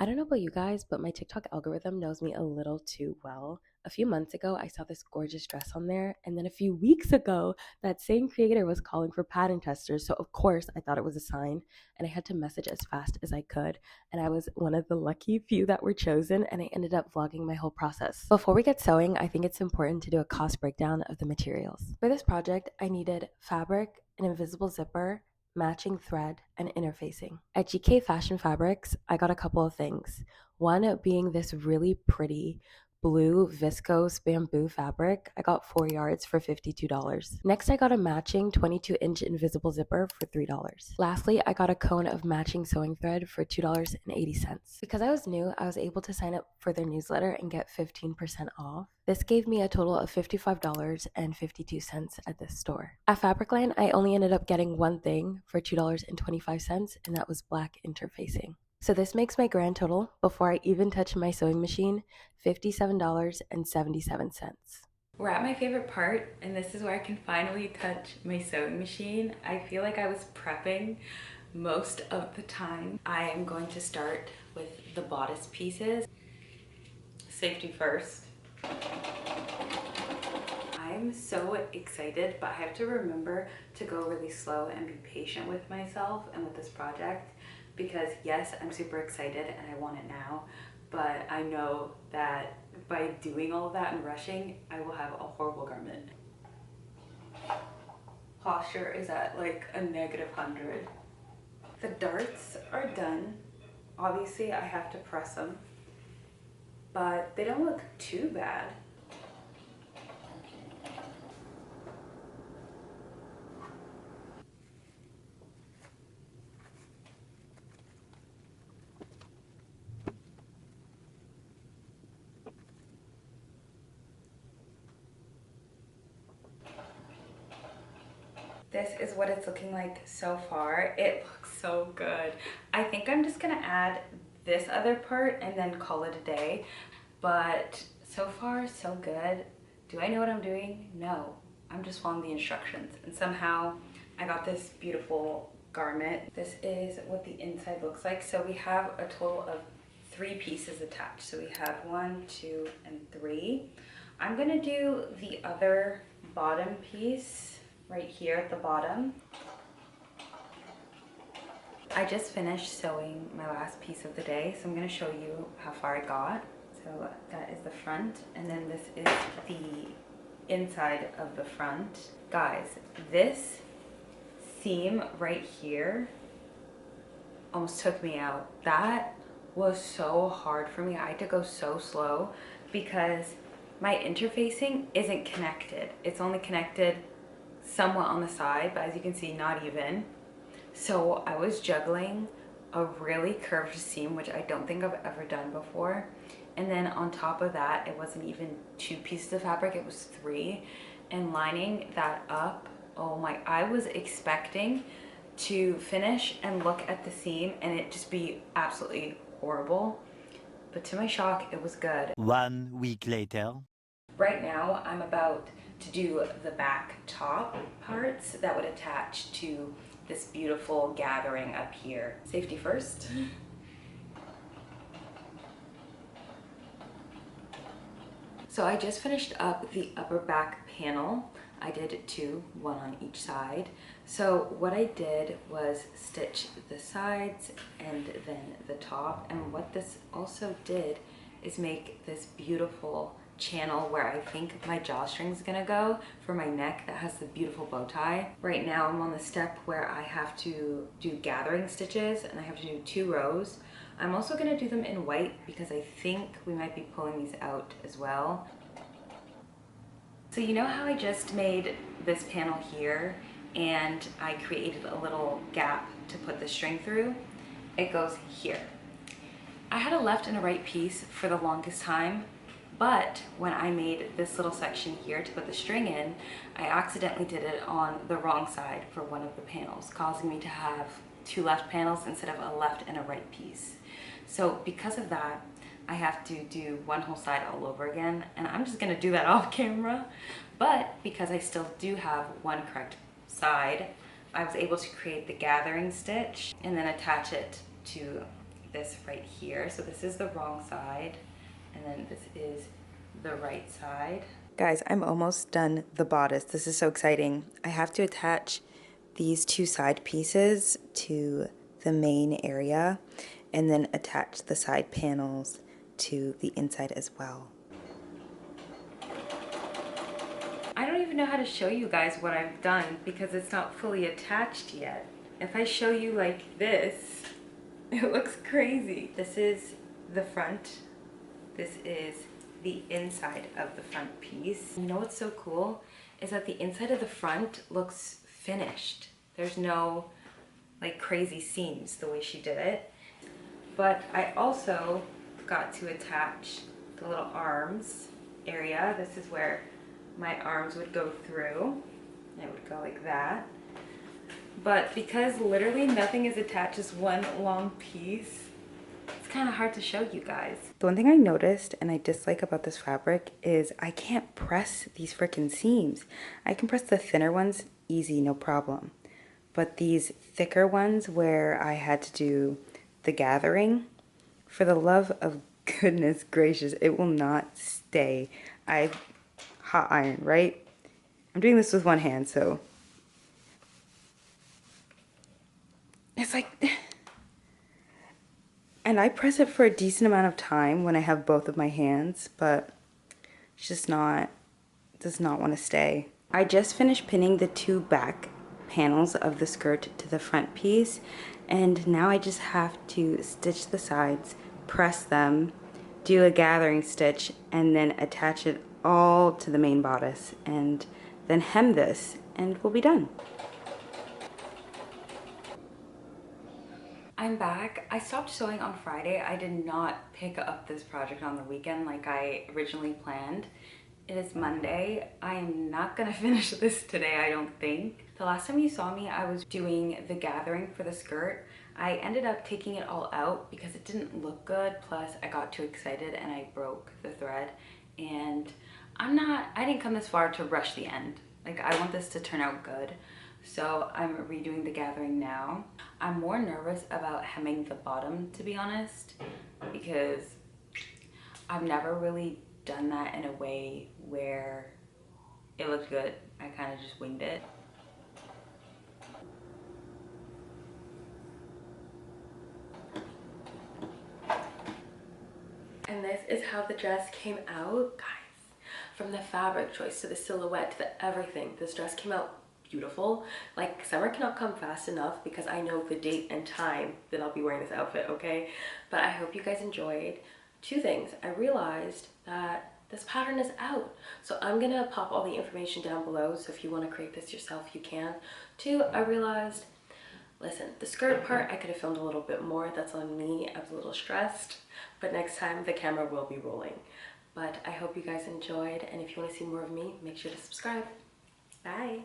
I don't know about you guys, but my TikTok algorithm knows me a little too well. A few months ago, I saw this gorgeous dress on there, and then a few weeks ago, that same creator was calling for pattern testers. So, of course, I thought it was a sign, and I had to message as fast as I could. And I was one of the lucky few that were chosen, and I ended up vlogging my whole process. Before we get sewing, I think it's important to do a cost breakdown of the materials. For this project, I needed fabric, an invisible zipper, matching thread, and interfacing. At GK Fashion Fabrics, I got a couple of things. One being this really pretty blue viscose bamboo fabric. I got 4 yards for $52. Next, I got a matching 22-inch invisible zipper for $3. Lastly, I got a cone of matching sewing thread for $2.80. Because I was new, I was able to sign up for their newsletter and get 15% off. This gave me a total of $55.52 at this store. At Fabricland, I only ended up getting one thing for $2.25, and that was black interfacing. So this makes my grand total, before I even touch my sewing machine, $57.77. We're at my favorite part, and this is where I can finally touch my sewing machine. I feel like I was prepping most of the time. I am going to start with the bodice pieces. Safety first. I'm so excited, but I have to remember to go really slow and be patient with myself and with this project, because yes, I'm super excited and I want it now, but I know that by doing all of that and rushing, I will have a horrible garment. Posture is at like a -100. The darts are done. Obviously, I have to press them, but they don't look too bad. This is what it's looking like so far. It looks so good. I think I'm just gonna add this other part and then call it a day. But so far, so good. Do I know what I'm doing? No. I'm just following the instructions. And somehow I got this beautiful garment. This is what the inside looks like. So we have a total of 3 pieces attached. So we have 1, 2, and 3. I'm gonna do the other bottom piece right here at the bottom. I just finished sewing my last piece of the day, so I'm going to show you how far I got. So that is the front, and then this is the inside of the front. Guys, this seam right here almost took me out. That was so hard for me. I had to go so slow because my interfacing isn't connected. It's only connected somewhat on the side, but as you can see, not even. So I was juggling a really curved seam, which I don't think I've ever done before. And then on top of that, it wasn't even 2 pieces of fabric, it was 3. And lining that up, oh my, I was expecting to finish and look at the seam and it just be absolutely horrible. But to my shock, it was good. 1 week later. Right now, I'm about to do the back top parts that would attach to this beautiful gathering up here. Safety first. So I just finished up the upper back panel. I did 2, 1 on each side. So what I did was stitch the sides and then the top. And what this also did is make this beautiful channel where I think my jawstring is gonna go for my neck that has the beautiful bow tie. Right now I'm on the step where I have to do gathering stitches and I have to do 2 rows. I'm also gonna do them in white because I think we might be pulling these out as well. So you know how I just made this panel here and I created a little gap to put the string through? It goes here. I had a left and a right piece for the longest time, but when I made this little section here to put the string in, I accidentally did it on the wrong side for one of the panels, causing me to have 2 left panels instead of a left and a right piece. So because of that, I have to do one whole side all over again, and I'm just gonna do that off camera. But because I still do have one correct side, I was able to create the gathering stitch and then attach it to this right here. So this is the wrong side, and then this is the right side. Guys, I'm almost done the bodice. This is so exciting. I have to attach these two side pieces to the main area and then attach the side panels to the inside as well. I don't even know how to show you guys what I've done because it's not fully attached yet. If I show you like this, it looks crazy. This is the front. This is the inside of the front piece. You know what's so cool is that the inside of the front looks finished. There's no like crazy seams the way she did it. But I also got to attach the little arms area. This is where my arms would go through. It would go like that. But because literally nothing is attached, just one long piece, it's kind of hard to show you guys. The one thing I noticed and I dislike about this fabric is I can't press these freaking seams. I can press the thinner ones easy, no problem. But these thicker ones where I had to do the gathering, for the love of goodness gracious, it will not stay. I hot iron, right? I'm doing this with one hand, so it's like, and I press it for a decent amount of time when I have both of my hands, but it's just not, does not want to stay. I just finished pinning the two back panels of the skirt to the front piece, and now I just have to stitch the sides, press them, do a gathering stitch, and then attach it all to the main bodice, and then hem this, and we'll be done. I'm back. I stopped sewing on Friday. I did not pick up this project on the weekend like I originally planned. It is Monday. I am not gonna finish this today, I don't think. The last time you saw me, I was doing the gathering for the skirt. I ended up taking it all out because it didn't look good. Plus I got too excited and I broke the thread. And I didn't come this far to rush the end. Like, I want this to turn out good. So I'm redoing the gathering now. I'm more nervous about hemming the bottom, to be honest, because I've never really done that in a way where it looked good. I kind of just winged it. And this is how the dress came out, guys. From the fabric choice to the silhouette to the everything, this dress came out beautiful. Like, summer cannot come fast enough because I know the date and time that I'll be wearing this outfit, okay? But I hope you guys enjoyed. Two things. I realized that this pattern is out, so I'm gonna pop all the information down below, so if you want to create this yourself, you can. Two, I realized, listen, the skirt part I could have filmed a little bit more. That's on me. I was a little stressed, but next time the camera will be rolling. But I hope you guys enjoyed, and if you want to see more of me, make sure to subscribe. Bye.